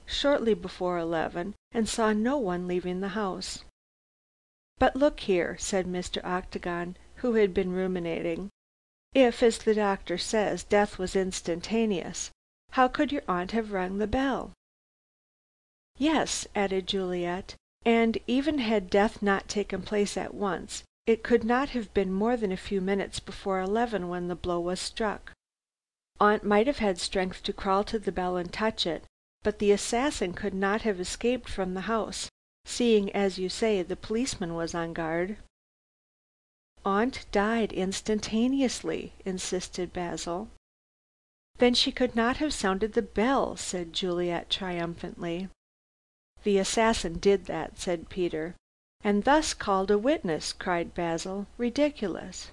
shortly before 11, and saw no one leaving the house." "But look here," said Mr. Octagon, who had been ruminating. "If, as the doctor says, death was instantaneous, how could your aunt have rung the bell?" "Yes," added Juliet, "and even had death not taken place at once, it could not have been more than a few minutes before 11 when the blow was struck. Aunt might have had strength to crawl to the bell and touch it, but the assassin could not have escaped from the house, seeing, as you say, the policeman was on guard." "Aunt died instantaneously," insisted Basil. "Then she could not have sounded the bell," said Juliet triumphantly. "The assassin did that," said Peter. "And thus called a witness," cried Basil. "Ridiculous."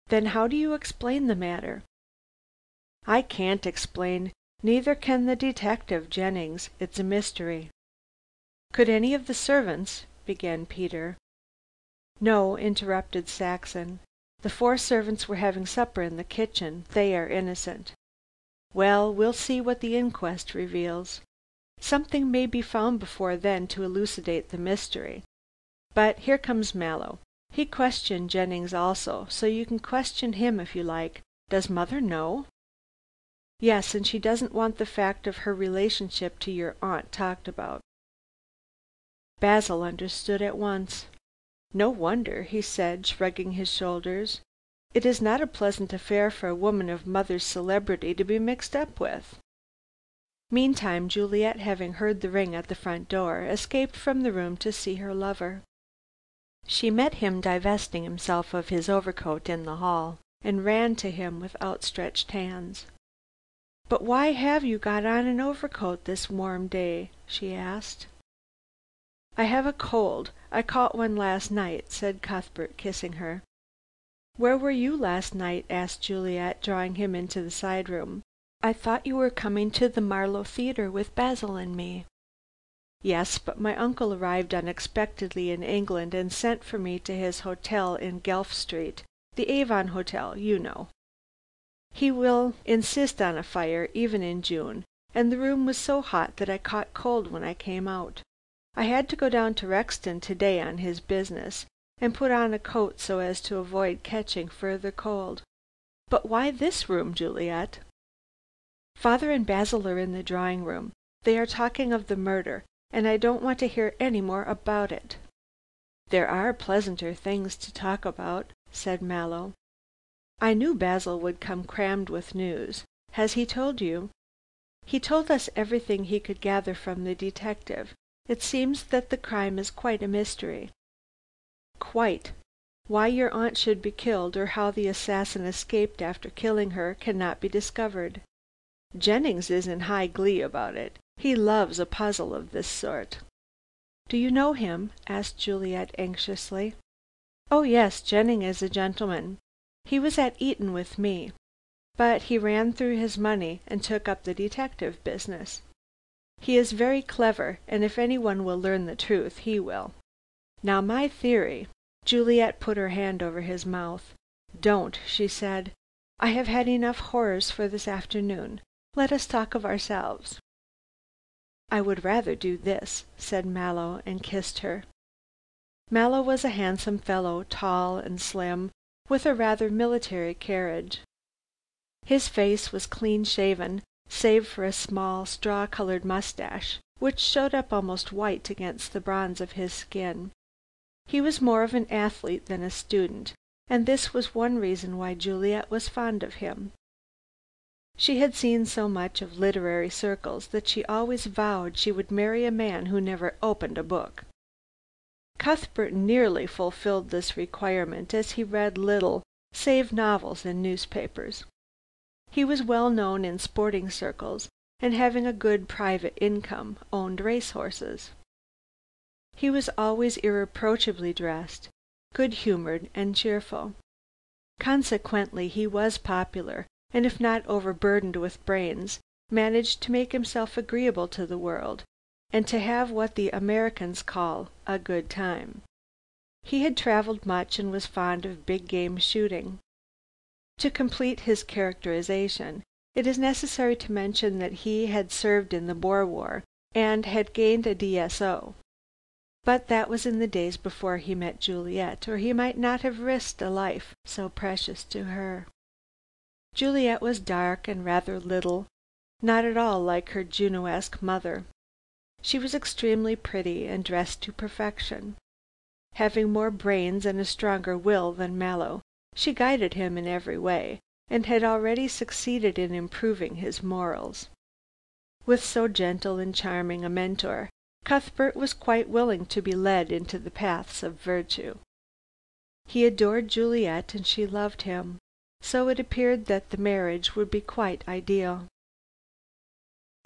"Then how do you explain the matter?" "I can't explain, neither can the detective, Jennings. It's a mystery." "Could any of the servants—" began Peter. "No," interrupted Saxon. "The 4 servants were having supper in the kitchen. They are innocent. Well, we'll see what the inquest reveals. Something may be found before then to elucidate the mystery. But here comes Mallow. He questioned Jennings also, so you can question him if you like. Does mother know?" "Yes, and she doesn't want the fact of her relationship to your aunt talked about." Basil understood at once. "No wonder," he said, shrugging his shoulders. "It is not a pleasant affair for a woman of mother's celebrity to be mixed up with." Meantime Juliet, having heard the ring at the front door, escaped from the room to see her lover. She met him divesting himself of his overcoat in the hall, and ran to him with outstretched hands. "But why have you got on an overcoat this warm day?" she asked. "I have a cold. I caught one last night," said Cuthbert, kissing her. "Where were you last night?" asked Juliet, drawing him into the side room. "I thought you were coming to the Marlow Theatre with Basil and me." "Yes, but my uncle arrived unexpectedly in England and sent for me to his hotel in Guelph Street, the Avon Hotel, you know. He will insist on a fire even in June, and the room was so hot that I caught cold when I came out. I had to go down to Rexton to-day on his business, and put on a coat so as to avoid catching further cold. But why this room, Juliet?" "Father and Basil are in the drawing room. They are talking of the murder, and I don't want to hear any more about it." "There are pleasanter things to talk about," said Mallow. "I knew Basil would come crammed with news. Has he told you?" "He told us everything he could gather from the detective. It seems that the crime is quite a mystery." "Quite. Why your aunt should be killed, or how the assassin escaped after killing her, cannot be discovered. Jennings is in high glee about it. He loves a puzzle of this sort." "Do you know him?" asked Juliet anxiously. "Oh yes, Jennings is a gentleman. He was at Eton with me. But he ran through his money and took up the detective business. He is very clever, and if any one will learn the truth, he will. Now my theory—" Juliet put her hand over his mouth. "Don't," she said. "I have had enough horrors for this afternoon. Let us talk of ourselves." "I would rather do this," said Mallow, and kissed her. Mallow was a handsome fellow, tall and slim, with a rather military carriage. His face was clean shaven, save for a small straw-colored mustache, which showed up almost white against the bronze of his skin. He was more of an athlete than a student, and this was one reason why Juliet was fond of him. She had seen so much of literary circles that she always vowed she would marry a man who never opened a book. Cuthbert nearly fulfilled this requirement, as he read little save novels and newspapers. He was well known in sporting circles, and having a good private income, owned racehorses. He was always irreproachably dressed, good-humored and cheerful. Consequently he was popular, and if not overburdened with brains, managed to make himself agreeable to the world, and to have what the Americans call a good time. He had traveled much and was fond of big game shooting. To complete his characterization, It is necessary to mention that he had served in the Boer War, and had gained a D.S.O. But that was in the days before he met Juliet, or he might not have risked a life so precious to her. Juliet was dark and rather little, not at all like her Juno-esque mother. She was extremely pretty, and dressed to perfection. Having more brains and a stronger will than Mallow, she guided him in every way, and had already succeeded in improving his morals. With so gentle and charming a mentor, Cuthbert was quite willing to be led into the paths of virtue. He adored Juliet, and she loved him, so it appeared that the marriage would be quite ideal.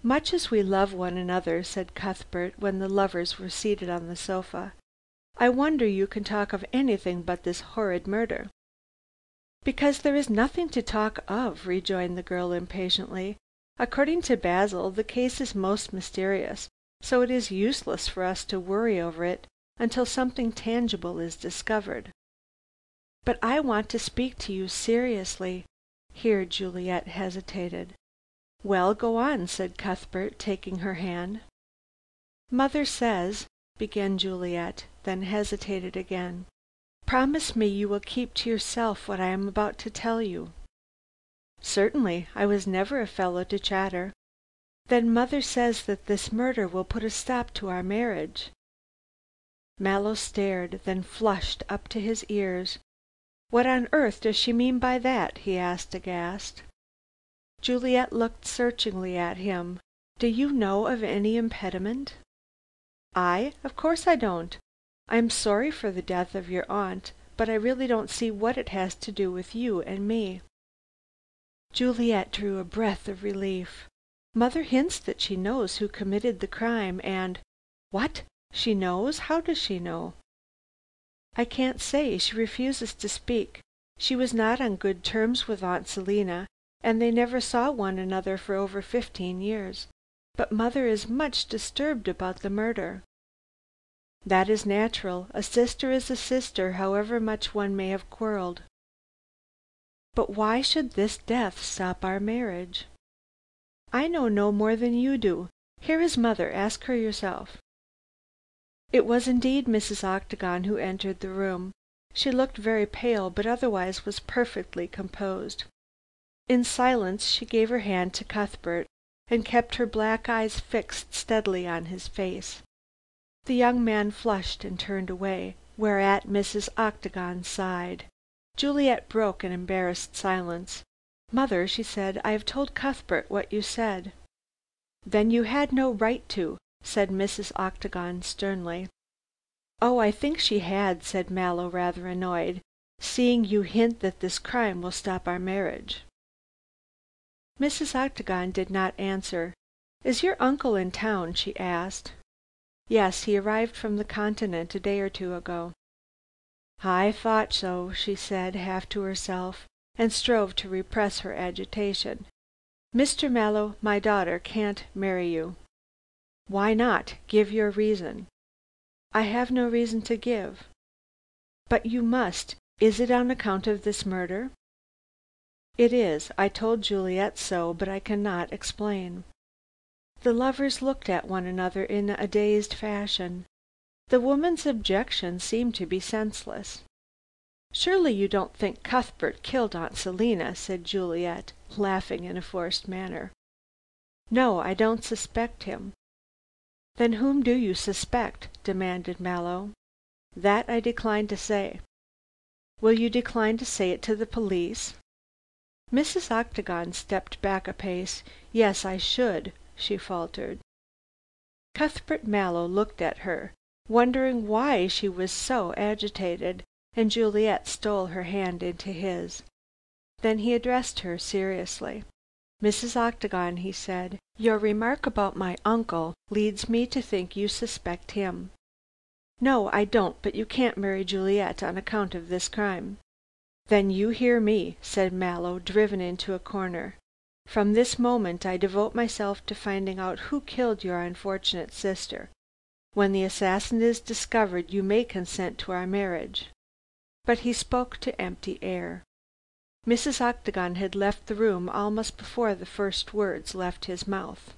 "Much as we love one another," said Cuthbert, when the lovers were seated on the sofa, "I wonder you can talk of anything but this horrid murder." "Because there is nothing to talk of," rejoined the girl impatiently. "According to Basil, the case is most mysterious, so it is useless for us to worry over it until something tangible is discovered." "But I want to speak to you seriously." Here Juliet hesitated. "Well, go on," said Cuthbert, taking her hand. "Mother says," began Juliet, then hesitated again. "Promise me you will keep to yourself what I am about to tell you." "Certainly. I was never a fellow to chatter." "Then mother says that this murder will put a stop to our marriage." Mallow stared, then flushed up to his ears. "What on earth does she mean by that?" he asked aghast. Juliet looked searchingly at him. "Do you know of any impediment?" "I? Of course I don't. I am sorry for the death of your aunt, but I really don't see what it has to do with you and me." Juliet drew a breath of relief. "Mother hints that she knows who committed the crime, and—" "What? She knows? How does she know?" "I can't say. She refuses to speak. She was not on good terms with Aunt Selina, and they never saw one another for over 15 years. But mother is much disturbed about the murder." "That is natural. A sister is a sister, however much one may have quarreled." "But why should this death stop our marriage?" "I know no more than you do. Here is mother. Ask her yourself." It was indeed Mrs. Octagon who entered the room. She looked very pale, but otherwise was perfectly composed. In silence she gave her hand to Cuthbert, and kept her black eyes fixed steadily on his face. The young man flushed and turned away, whereat Mrs. Octagon sighed. Juliet broke an embarrassed silence. "Mother," she said, "I have told Cuthbert what you said." "Then you had no right to," said Mrs. Octagon sternly. "Oh, I think she had," said Mallow, rather annoyed, "seeing you hint that this crime will stop our marriage." Mrs. Octagon did not answer. "Is your uncle in town?" she asked. "Yes, he arrived from the Continent a day or two ago." "I thought so," she said, half to herself, and strove to repress her agitation. "Mr. Mallow, my daughter can't marry you." "Why not? Give your reason." "I have no reason to give." "But you must. Is it on account of this murder?" "It is. I told Juliet so, but I cannot explain." The lovers looked at one another in a dazed fashion. The woman's objection seemed to be senseless. "Surely you don't think Cuthbert killed Aunt Selina?" said Juliet, laughing in a forced manner. "No, I don't suspect him." "Then whom do you suspect?" demanded Mallow. "That I decline to say." "Will you decline to say it to the police?" Mrs. Octagon stepped back a pace. "Yes, I should," she faltered. Cuthbert Mallow looked at her, wondering why she was so agitated, and Juliet stole her hand into his. Then he addressed her seriously. "Mrs. Octagon," he said, "your remark about my uncle leads me to think you suspect him." "No, I don't, but you can't marry Juliet on account of this crime." "Then you hear me," said Mallow, driven into a corner. "From this moment I devote myself to finding out who killed your unfortunate sister. When the assassin is discovered you may consent to our marriage." But he spoke to empty air. Mrs. Octagon had left the room almost before the first words left his mouth.